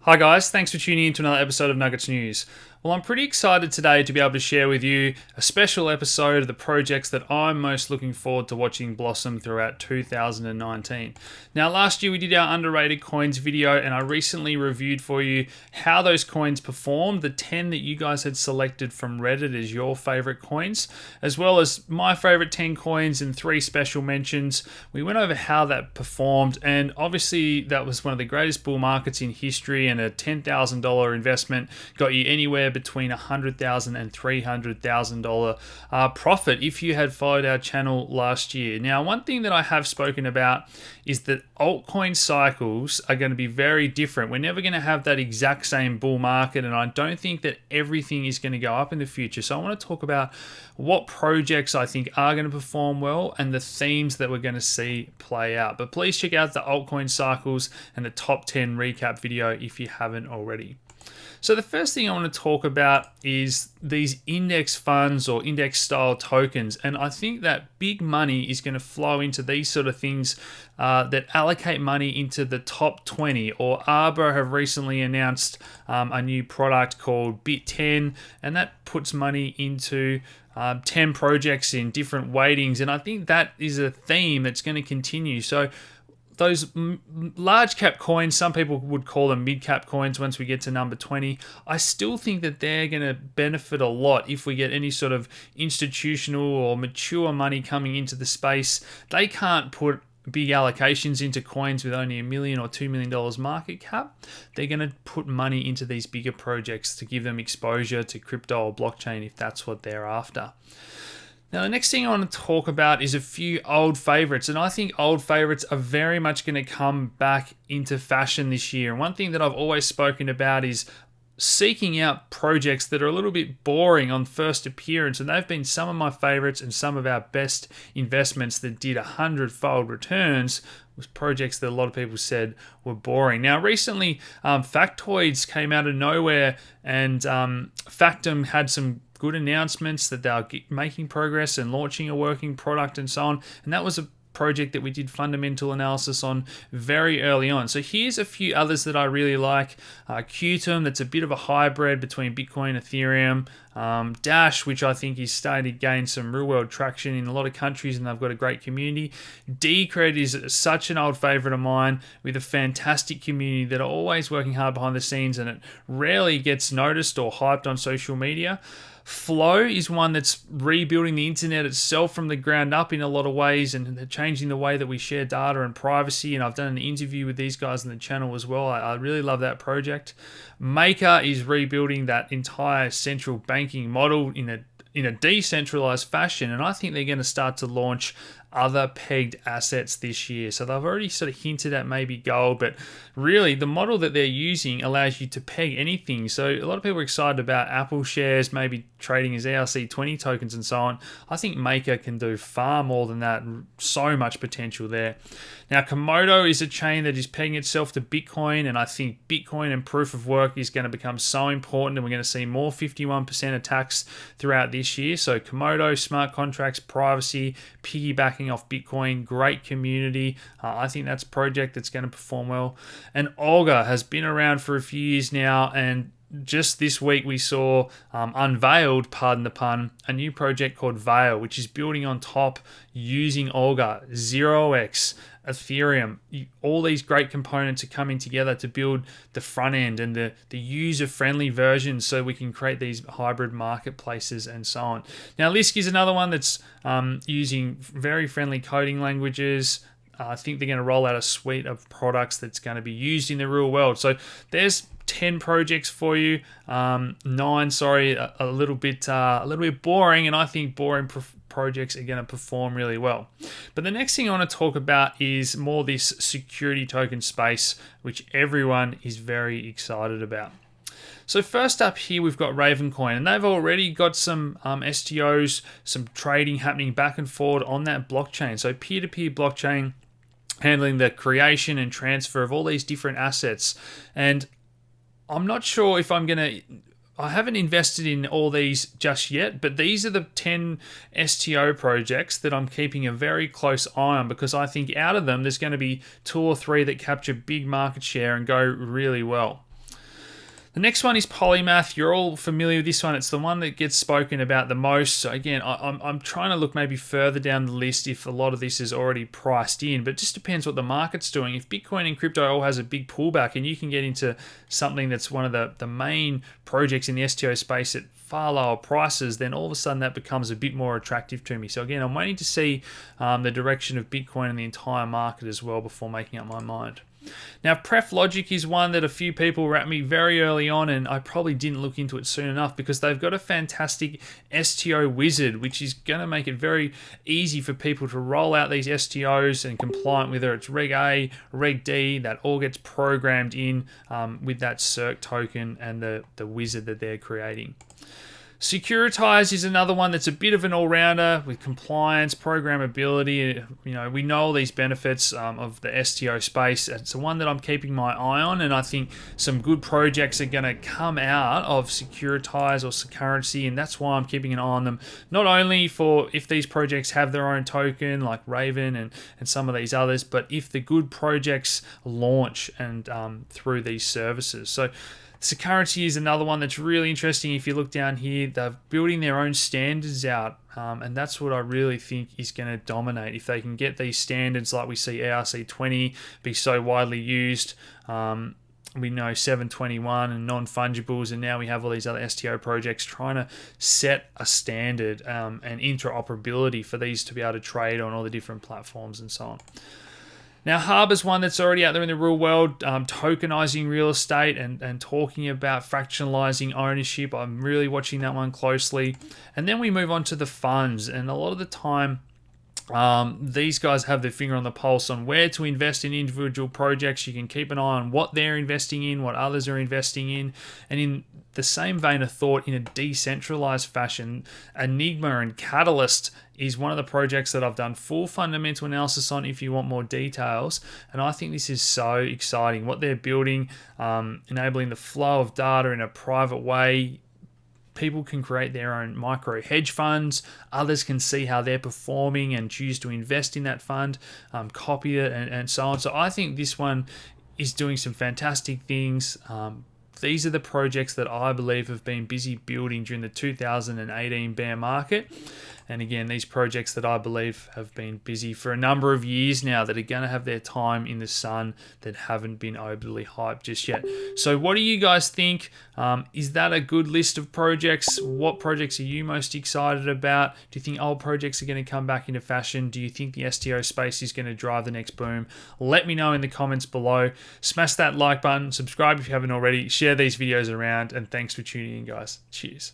Hi guys, thanks for tuning in to another episode of Nuggets News. Well, I'm pretty excited today to be able to share with you a special episode of the projects that I'm most looking forward to watching blossom throughout 2019. Now, last year we did our underrated coins video and I recently reviewed for you how those coins performed, the 10 that you guys had selected from Reddit as your favorite coins, as well as my favorite 10 coins and 3 special mentions. We went over how that performed, and obviously that was one of the greatest bull markets in history, and a $10,000 investment got you anywhere between $100,000 and $300,000 profit if you had followed our channel last year. Now, one thing that I have spoken about is that altcoin cycles are going to be very different. We're never going to have that exact same bull market, and I don't think that everything is going to go up in the future. So I want to talk about what projects I think are going to perform well and the themes that we're going to see play out. But please check out the altcoin cycles and the top 10 recap video if you haven't already. So the first thing I want to talk about is these index funds or index style tokens. And I think that big money is going to flow into these sort of things that allocate money into the top 20. Or Arbor have recently announced a new product called Bit10, and that puts money into 10 projects in different weightings. And I think that is a theme that's going to continue. So those large cap coins, some people would call them mid cap coins once we get to number 20. I still think that they're going to benefit a lot if we get any sort of institutional or mature money coming into the space. They can't put big allocations into coins with only $1 million or $2 million market cap. They're going to put money into these bigger projects to give them exposure to crypto or blockchain if that's what they're after. Now, the next thing I want to talk about is a few old favorites, and I think old favorites are very much going to come back into fashion this year. And one thing that I've always spoken about is seeking out projects that are a little bit boring on first appearance, and they've been some of my favorites and some of our best investments that did 100-fold returns. Was projects that a lot of people said were boring. Now, recently, Factoids came out of nowhere, and Factum had some good announcements that they are making progress and launching a working product and so on. And that was a project that we did fundamental analysis on very early on. So here's a few others that I really like. Qtum, that's a bit of a hybrid between Bitcoin and Ethereum. Dash, which I think is starting to gain some real world traction in a lot of countries, and they've got a great community. Decred is such an old favorite of mine with a fantastic community that are always working hard behind the scenes, and it rarely gets noticed or hyped on social media. Flow is one that's rebuilding the internet itself from the ground up in a lot of ways, and changing the way that we share data and privacy. And I've done an interview with these guys on the channel as well. I really love that project. Maker is rebuilding that entire central banking model in a decentralized fashion, and I think they're going to start to launch other pegged assets this year. So they've already sort of hinted at maybe gold, but really the model that they're using allows you to peg anything. So a lot of people are excited about Apple shares maybe trading as ERC20 tokens and so on. I think Maker can do far more than that. So much potential there. Now, Komodo is a chain that is pegging itself to Bitcoin, and I think Bitcoin and proof of work is going to become so important, and we're going to see more 51% attacks throughout this year. So Komodo, smart contracts, privacy, piggybacking off Bitcoin, great community. I think that's a project that's going to perform well. And Olga has been around for a few years now, and just this week we saw unveiled, pardon the pun, a new project called Veil, which is building on top using Olga, 0x, Ethereum. All these great components are coming together to build the front end and the user-friendly version so we can create these hybrid marketplaces and so on. Now, Lisk is another one that's using very friendly coding languages. I think they're going to roll out a suite of products that's going to be used in the real world. So there's 10 projects for you. 9, sorry, a little bit boring, and I think boring projects are going to perform really well. But the next thing I want to talk about is more this security token space, which everyone is very excited about. So first up here, we've got Ravencoin, and they've already got some STOs, some trading happening back and forward on that blockchain. So peer-to-peer blockchain, handling the creation and transfer of all these different assets. And I'm not sure if I haven't invested in all these just yet, but these are the 10 STO projects that I'm keeping a very close eye on, because I think out of them, there's going to be 2 or 3 that capture big market share and go really well. The next one is Polymath. You're all familiar with this one. It's the one that gets spoken about the most. So again, I'm trying to look maybe further down the list if a lot of this is already priced in, but it just depends what the market's doing. If Bitcoin and crypto all has a big pullback and you can get into something that's one of the main projects in the STO space at far lower prices, then all of a sudden that becomes a bit more attractive to me. So again, I'm waiting to see the direction of Bitcoin and the entire market as well before making up my mind. Now, Pref Logic is one that a few people were at me very early on, and I probably didn't look into it soon enough because they've got a fantastic STO wizard, which is going to make it very easy for people to roll out these STOs and compliant, whether it's Reg A, Reg D, that all gets programmed in with that CERC token and the wizard that they're creating. Securitized is another one that's a bit of an all-rounder with compliance, programmability. You know, we know all these benefits of the STO space. It's the one that I'm keeping my eye on, and I think some good projects are going to come out of Securitized or Currency, and that's why I'm keeping an eye on them. Not only for if these projects have their own token, like Raven and some of these others, but if the good projects launch and through these services. So Currency is another one that's really interesting. If you look down here, they're building their own standards out, and that's what I really think is going to dominate. If they can get these standards like we see ERC20 be so widely used, we know 721 and non-fungibles, and now we have all these other STO projects trying to set a standard and interoperability for these to be able to trade on all the different platforms and so on. Now, Harbor's one that's already out there in the real world, tokenizing real estate and talking about fractionalizing ownership. I'm really watching that one closely. And then we move on to the funds. And a lot of the time, these guys have their finger on the pulse on where to invest in individual projects. You can keep an eye on what they're investing in, what others are investing in. And in the same vein of thought, in a decentralized fashion, Enigma and Catalyst is one of the projects that I've done full fundamental analysis on if you want more details. And I think this is so exciting. What they're building, enabling the flow of data in a private way. People can create their own micro hedge funds. Others can see how they're performing and choose to invest in that fund, copy it, and so on. So I think this one is doing some fantastic things. These are the projects that I believe have been busy building during the 2018 bear market. And again, these projects that I believe have been busy for a number of years now that are going to have their time in the sun that haven't been overly hyped just yet. So what do you guys think? Is that a good list of projects? What projects are you most excited about? Do you think old projects are going to come back into fashion? Do you think the STO space is going to drive the next boom? Let me know in the comments below. Smash that like button, subscribe if you haven't already, share these videos around, and thanks for tuning in, guys. Cheers.